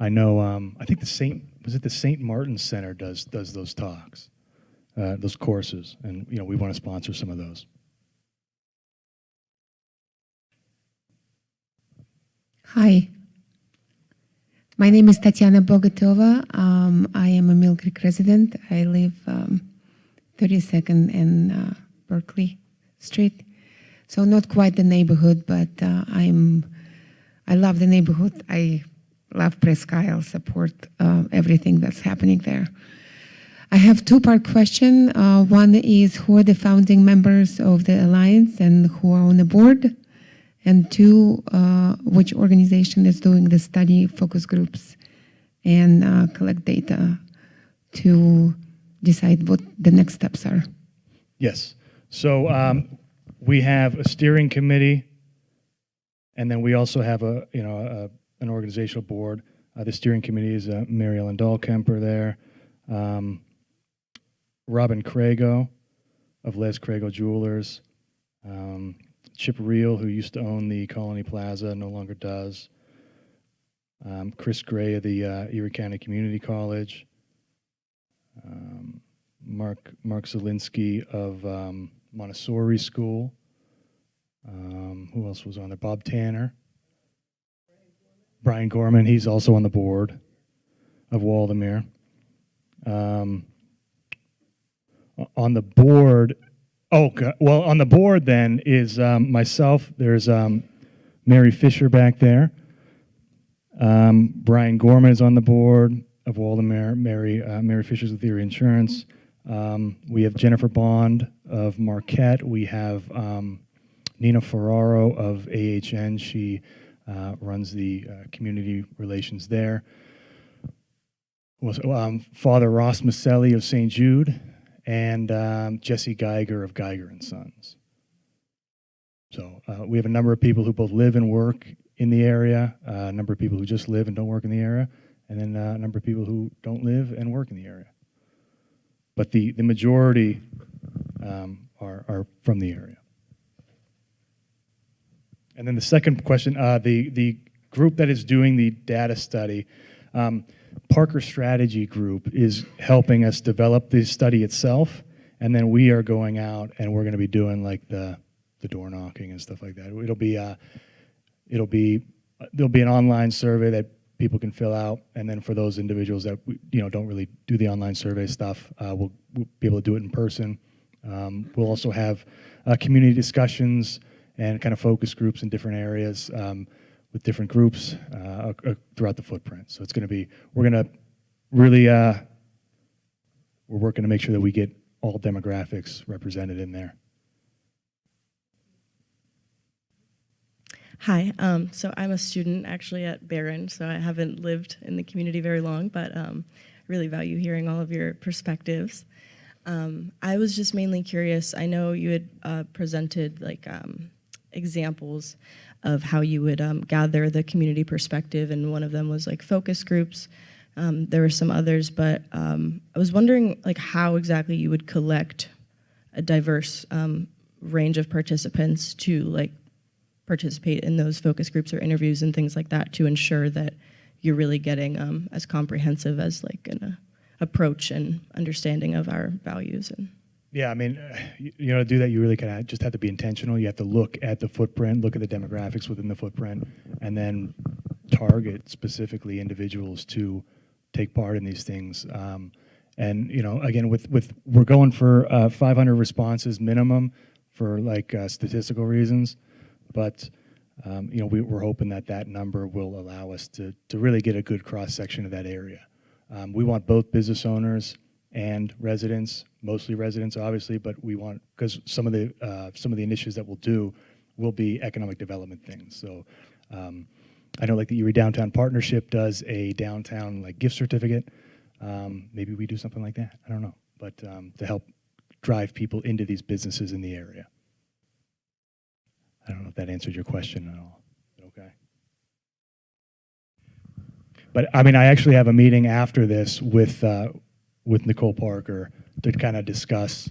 I know. I think the St. Martin Center does those talks, those courses, and we want to sponsor some of those. Hi, my name is Tatiana Bogatova. I am a Millcreek resident. I live 32nd and Berkeley Street, so not quite the neighborhood, but I love the neighborhood. I love Presque Isle, support everything that's happening there. I have two-part question. One is, who are the founding members of the Alliance and who are on the board? And two, which organization is doing the study, focus groups, and collect data to decide what the next steps are? Yes. So we have a steering committee, and then we also have an organizational board. The steering committee is Mary Ellen Dahlkemper there, Robin Crago of Les Crago Jewelers, Chip Reel, who used to own the Colony Plaza, no longer does, Chris Gray of the Erie County Community College, Mark Zielinski of Montessori School. Who else was on there? Bob Tanner. Brian Gorman, he's also on the board of Waldameer. On the board, on the board then is myself. There's Mary Fisher back there. Brian Gorman is on the board of Waldameer. Mary Fisher's with Erie Insurance. We have Jennifer Bond of Marquette. We have Nina Ferraro of AHN. She runs the community relations there. Father Ross Maselli of St. Jude, and Jesse Geiger of Geiger and Sons. So we have a number of people who both live and work in the area, a number of people who just live and don't work in the area, and then a number of people who don't live and work in the area. But the majority are from the area. And then the second question, the group that is doing the data study, Parker Strategy Group is helping us develop the study itself, and then we are going out and we're going to be doing like the door knocking and stuff like that. There'll be an online survey that people can fill out, and then for those individuals that don't really do the online survey stuff, we'll be able to do it in person. We'll also have community discussions and kind of focus groups in different areas with different groups throughout the footprint. So it's going to be, we're working to make sure that we get all demographics represented in there. Hi, so I'm a student actually at Barron, so I haven't lived in the community very long, but really value hearing all of your perspectives. I was just mainly curious, I know you had presented like examples of how you would gather the community perspective, and one of them was like focus groups. There were some others, but I was wondering like how exactly you would collect a diverse range of participants to like participate in those focus groups or interviews and things like that to ensure that you're really getting as comprehensive as like an approach and understanding of our values. And yeah, I mean, to do that, you really kind of just have to be intentional. You have to look at the footprint, look at the demographics within the footprint, and then target specifically individuals to take part in these things. And again, with we're going for 500 responses minimum for like statistical reasons, but we're hoping that number will allow us to really get a good cross section of that area. We want both business owners and residents, mostly residents, obviously, but we want, because some of the initiatives that we'll do will be economic development things. So I know like the Erie Downtown Partnership does a downtown like gift certificate. Maybe we do something like that. I don't know, but to help drive people into these businesses in the area. I don't know if that answered your question at all. Okay. But I mean, I actually have a meeting after this with Nicole Parker to kind of discuss,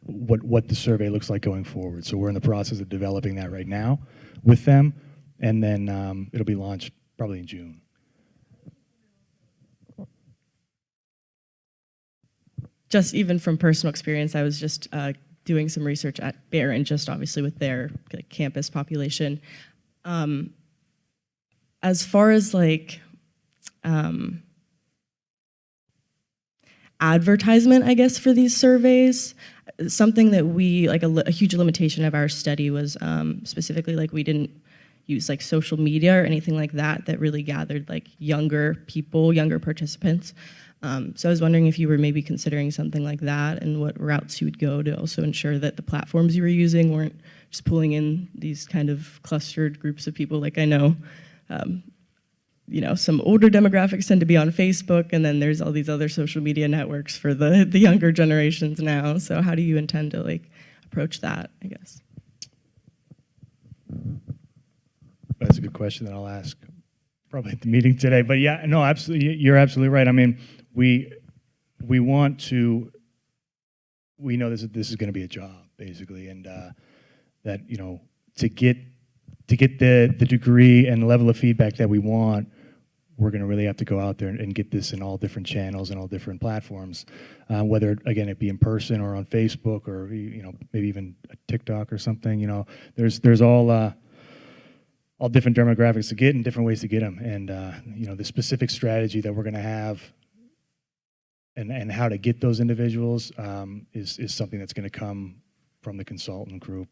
what the survey looks like going forward. So we're in the process of developing that right now with them, and then it'll be launched probably in June. just even from personal experience, I was just doing some research at Barron, just obviously with their campus population. As far as like advertisement, I guess, for these surveys, something that we, like a huge limitation of our study was specifically like we didn't use like social media or anything like that that really gathered like younger people, younger participants. So I was wondering if you were maybe considering something like that and what routes you would go to also ensure that the platforms you were using weren't just pulling in these kind of clustered groups of people. Like I know some older demographics tend to be on Facebook, and then there's all these other social media networks for the younger generations now. So how do you intend to like approach that, I guess? That's a good question that I'll ask probably at the meeting today. But yeah, no, absolutely, you're absolutely right. I mean, we want to, we know this is going to be a job basically, and that to get the degree and level of feedback that we want, we're going to really have to go out there and get this in all different channels and all different platforms, whether again it be in person or on Facebook or maybe even a TikTok or something. There's all different demographics to get and different ways to get them, and the specific strategy that we're going to have and how to get those individuals is something that's going to come from the consultant group,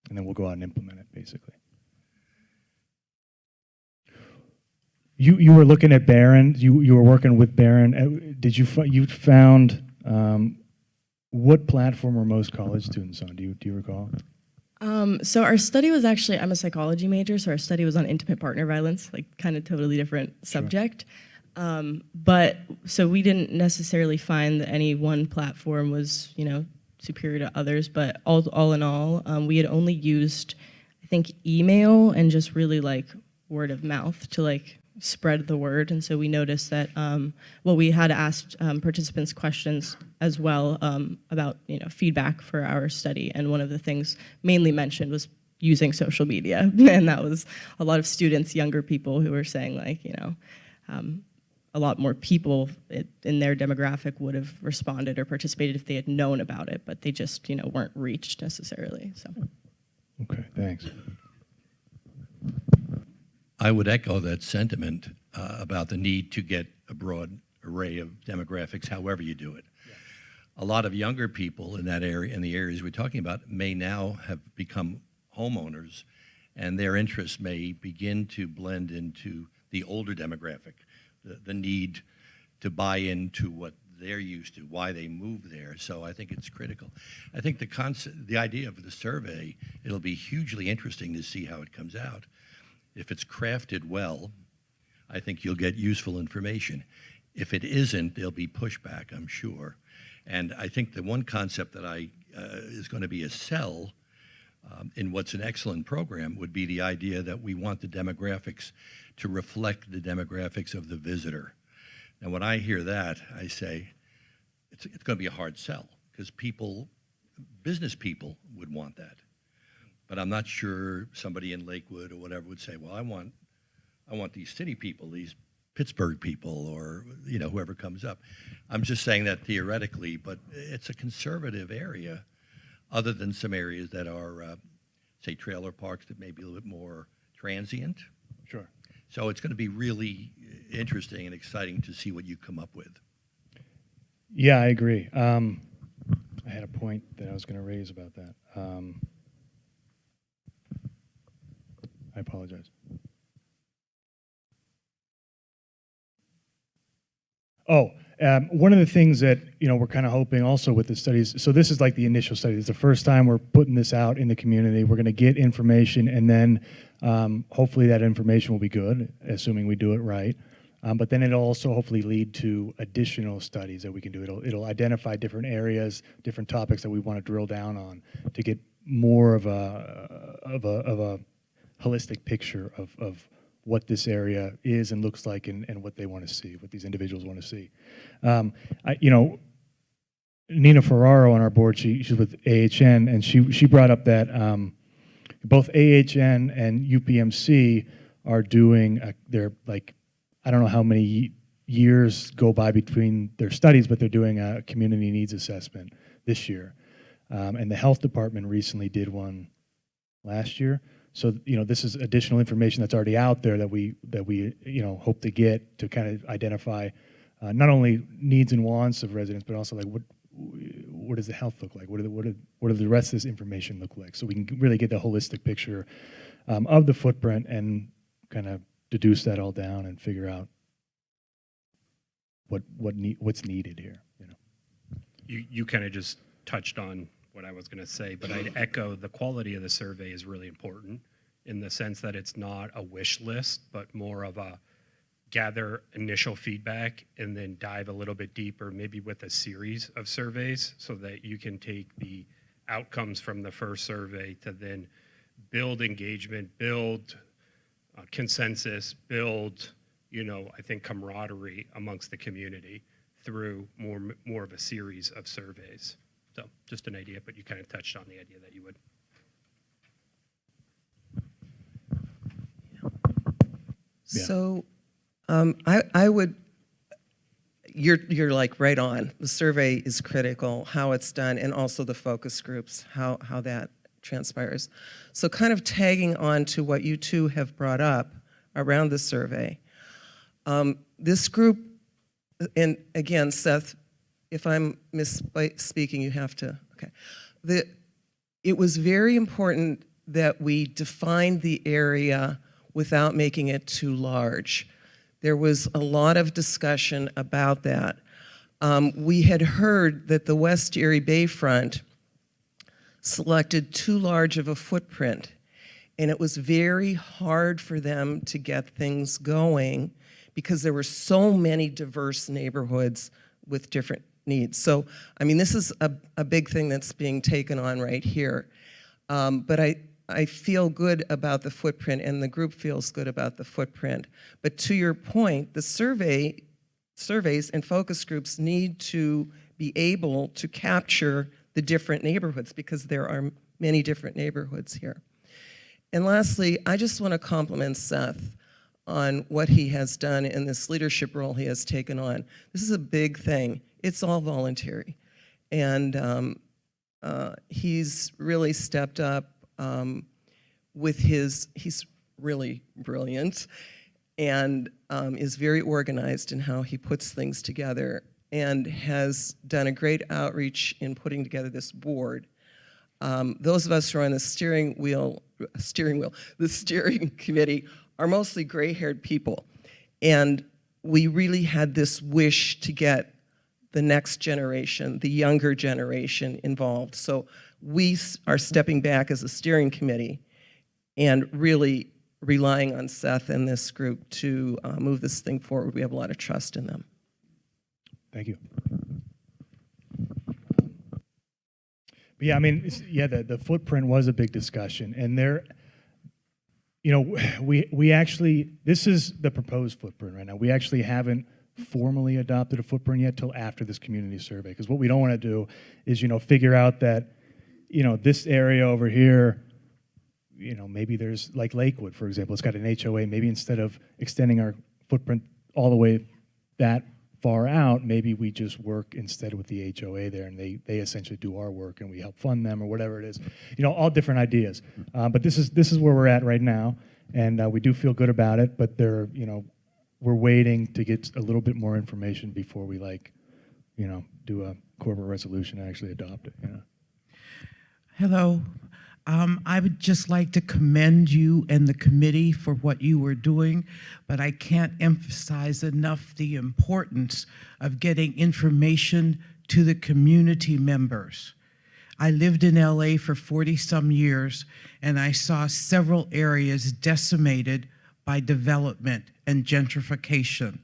and then we'll go out and implement it basically. You were looking at Barron. You were working with Barron. Did you found what platform were most college students on? Do you recall? So our study was actually, I'm a psychology major, so our study was on intimate partner violence, like kind of totally different subject. But so we didn't necessarily find that any one platform was superior to others. But all in all, we had only used, I think, email and just really like word of mouth to like spread the word. And so we noticed that, we had asked participants questions as well about feedback for our study. And one of the things mainly mentioned was using social media. And that was a lot of students, younger people, who were saying like, a lot more people in their demographic would have responded or participated if they had known about it, but they just weren't reached necessarily. So. Okay, thanks. I would echo that sentiment about the need to get a broad array of demographics, however you do it. Yeah. A lot of younger people in that area, in the areas we're talking about, may now have become homeowners, and their interests may begin to blend into the older demographic, the need to buy into what they're used to, why they move there. So I think it's critical. I think the idea of the survey, it'll be hugely interesting to see how it comes out. If it's crafted well, I think you'll get useful information. If it isn't, there'll be pushback, I'm sure. And I think the one concept that is going to be a sell in what's an excellent program would be the idea that we want the demographics to reflect the demographics of the visitor. Now, when I hear that, I say it's going to be a hard sell because business people would want that. But I'm not sure somebody in Lakewood or whatever would say, well, I want these city people, these Pittsburgh people, or whoever comes up. I'm just saying that theoretically, but it's a conservative area, other than some areas that are, say, trailer parks that may be a little bit more transient. Sure. So it's going to be really interesting and exciting to see what you come up with. Yeah, I agree. I had a point that I was going to raise about that. I apologize. One of the things that we're kind of hoping also with the studies, so this is like the initial study. It's the first time we're putting this out in the community. We're going to get information, and then hopefully that information will be good, assuming we do it right. But then it'll also hopefully lead to additional studies that we can do. It'll identify different areas, different topics that we want to drill down on to get more of a holistic picture of what this area is and looks like, and what they want to see, what these individuals want to see. Nina Ferraro on our board, she's with AHN, and she brought up that both AHN and UPMC are doing they're like, I don't know how many years go by between their studies, but they're doing a community needs assessment this year. And the health department recently did one last year. So this is additional information that's already out there that we hope to get to kind of identify not only needs and wants of residents, but also like what does the health look like? What do the rest of this information look like? So we can really get the holistic picture of the footprint and kind of deduce that all down and figure out what's needed here. You kind of just touched on what I was going to say, but I'd echo the quality of the survey is really important. in the sense that it's not a wish list, but more of a gather initial feedback and then dive a little bit deeper, maybe with a series of surveys, so that you can take the outcomes from the first survey to then build engagement, build consensus, build, I think camaraderie amongst the community through more of a series of surveys. So just an idea, but you kind of touched on the idea that you would. Yeah. So I would, you're like right on. The survey is critical, how it's done, and also the focus groups, how that transpires. So kind of tagging on to what you two have brought up around the survey. This group, and again, Seth, if I'm misspeaking, you have to, okay. It was very important that we defined the area without making it too large. There was a lot of discussion about that. We had heard that the West Erie Bayfront selected too large of a footprint, and it was very hard for them to get things going because there were so many diverse neighborhoods with different needs. So, I mean, this is a big thing that's being taken on right here. But I feel good about the footprint, and the group feels good about the footprint. But to your point, the surveys and focus groups need to be able to capture the different neighborhoods, because there are many different neighborhoods here. And lastly, I just want to compliment Seth on what he has done in this leadership role he has taken on. This is a big thing. It's all voluntary. And he's really stepped up with he's really brilliant and is very organized in how he puts things together, and has done a great outreach in putting together this board. Those of us who are on the steering committee are mostly gray-haired people. And we really had this wish to get the next generation, the younger generation involved. So we are stepping back as a steering committee and really relying on Seth and this group to move this thing forward. We have a lot of trust in them. Thank you. But yeah, I mean, the footprint was a big discussion, and there, we actually, this is the proposed footprint right now. We actually haven't formally adopted a footprint yet till after this community survey, because what we don't want to do is, figure out that, this area over here, maybe there's like Lakewood, for example, it's got an HOA. Maybe instead of extending our footprint all the way that far out, maybe we just work instead with the HOA there, and they essentially do our work, and we help fund them or whatever it is. All different ideas. But this is where we're at right now, and we do feel good about it. But we're waiting to get a little bit more information before we do a corporate resolution and actually adopt it. Hello. I would just like to commend you and the committee for what you were doing, but I can't emphasize enough the importance of getting information to the community members. I lived in LA for 40-some years, and I saw several areas decimated by development and gentrification.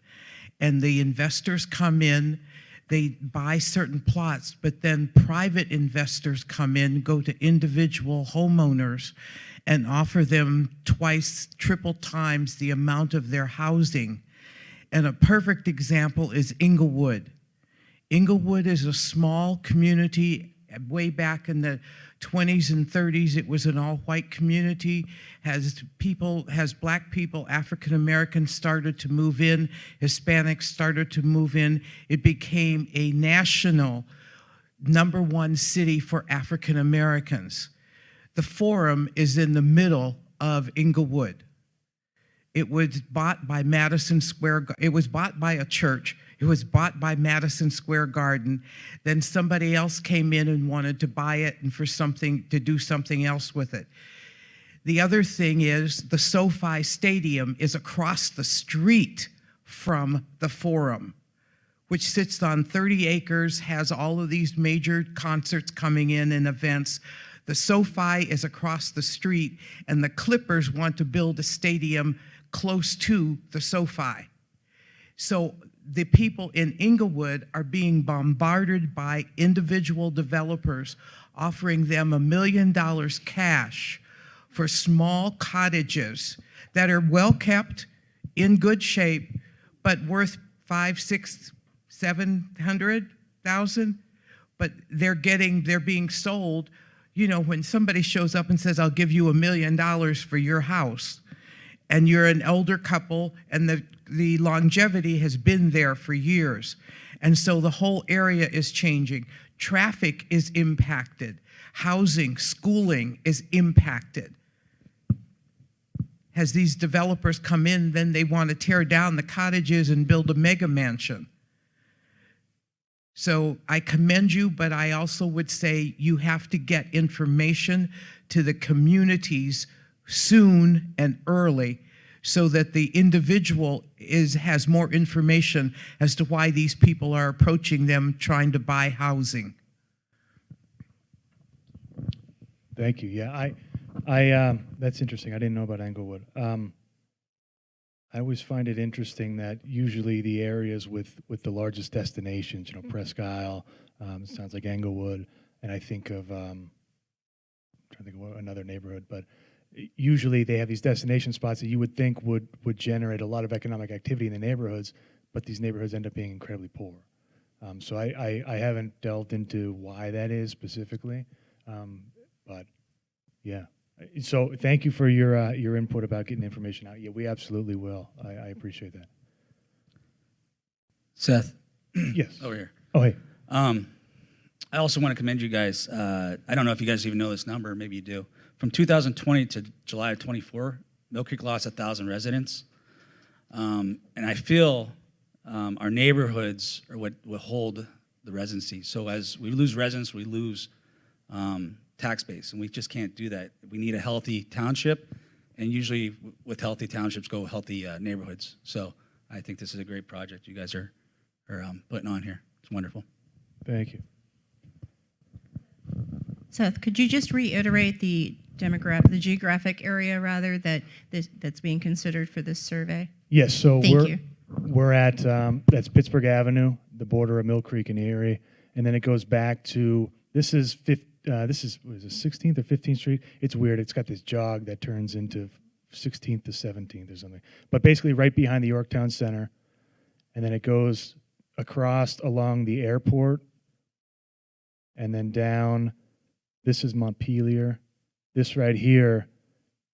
And the investors come in, they buy certain plots, but then private investors come in, go to individual homeowners and offer them twice, triple times the amount of their housing. And a perfect example is Inglewood. Inglewood is a small community. Way back in the 20s and 30s, it was an all-white community, has black people, African Americans started to move in, Hispanics started to move in. It became a national #1 city for African Americans. The Forum is in the middle of Inglewood. It was bought by Madison Square, it was bought by a church. It was bought by Madison Square Garden. Then somebody else came in and wanted to buy it and to do something else with it. The other thing is the SoFi Stadium is across the street from the Forum, which sits on 30 acres, has all of these major concerts coming in and events. The SoFi is across the street, and the Clippers want to build a stadium close to the SoFi. So the people in Inglewood are being bombarded by individual developers offering them $1 million cash for small cottages that are well kept, in good shape, but worth 5, 6, 700,000. But they're being sold. You know, when somebody shows up and says, "I'll give you $1 million for your house," and you're an elder couple, and the longevity has been there for years, and so the whole area is changing. Traffic is impacted. Housing, schooling is impacted. As these developers come in, then they want to tear down the cottages and build a mega mansion. So I commend you, but I also would say you have to get information to the communities soon and early so that the individual has more information as to why these people are approaching them trying to buy housing. Thank you. Yeah, I that's interesting. I didn't know about Englewood. I always find it interesting that usually the areas with the largest destinations, you know, Presque Isle, it sounds like Englewood, and I think of, I'm trying to think of another neighborhood, but usually they have these destination spots that you would think would generate a lot of economic activity in the neighborhoods, but these neighborhoods end up being incredibly poor. So I haven't delved into why that is specifically, but yeah. So thank you for your input about getting information out. Yeah, we absolutely will. I appreciate that. Seth. Yes. Over here. Oh, hey. I also want to commend you guys. I don't know if you guys even know this number. Maybe you do. From 2020 to July of 24, Millcreek lost 1,000 residents. And I feel our neighborhoods are what hold the residency. So as we lose residents, we lose tax base, and we just can't do that. We need a healthy township, and usually with healthy townships go healthy neighborhoods. So I think this is a great project you guys are putting on here. It's wonderful. Thank you. Seth, could you just reiterate the geographic area rather that's being considered for this survey? Yes. So Thank you. We're at that's Pittsburgh Avenue, the border of Millcreek and Erie, and then it goes back to this is 16th or 15th Street. It's weird. It's got this jog that turns into 16th to 17th or something. But basically right behind the Yorktown Center, and then it goes across along the airport, and then down. This is Montpelier. This right here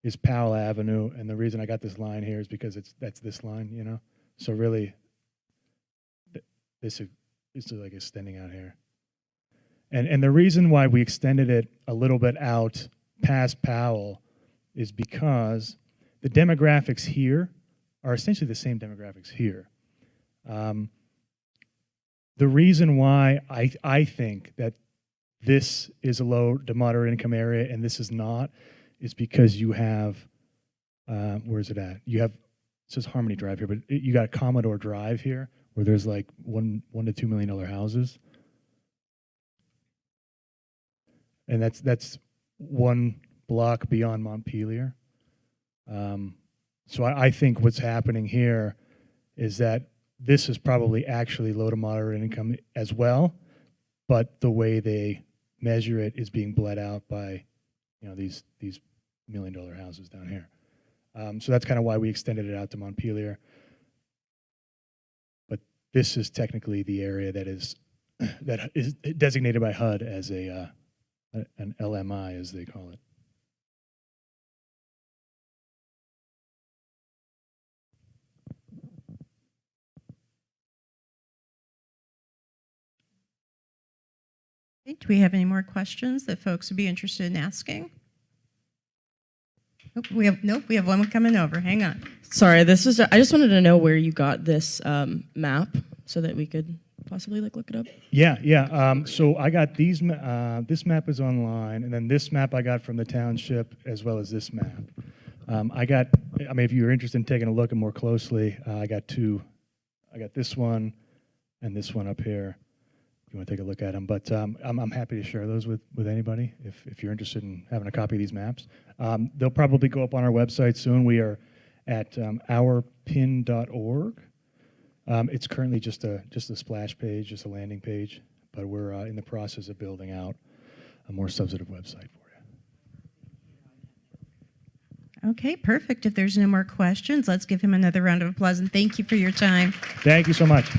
is Powell Avenue, and the reason I got this line here is because that's this line, you know. So really, this is like extending out here. And the reason why we extended it a little bit out past Powell is because the demographics here are essentially the same demographics here. The reason why I think that this is a low to moderate income area and this is not is because you have, where is it at? You have, it says Harmony Drive here, but you got Commodore Drive here where there's like $1 to $2 million houses. And that's one block beyond Montpelier. So I think what's happening here is that this is probably actually low to moderate income as well, but the way they measure it is being bled out by, you know, these $1 million houses down here. So that's kind of why we extended it out to Montpelier. But this is technically the area that is designated by HUD as an LMI, as they call it. Okay, do we have any more questions that folks would be interested in asking? We have one coming over. Hang on. Sorry, I just wanted to know where you got this map so that we could possibly look it up. Yeah. So I got these. This map is online, and then this map I got from the township, as well as this map. If you're interested in taking a look at more closely, I got two. I got this one and this one up here. if you want to take a look at them. But I'm happy to share those with anybody if you're interested in having a copy of these maps. They'll probably go up on our website soon. We are at ourpin.org. It's currently just a splash page, just a landing page, but we're in the process of building out a more substantive website for you. Okay, perfect. If there's no more questions, let's give him another round of applause and thank you for your time. Thank you so much.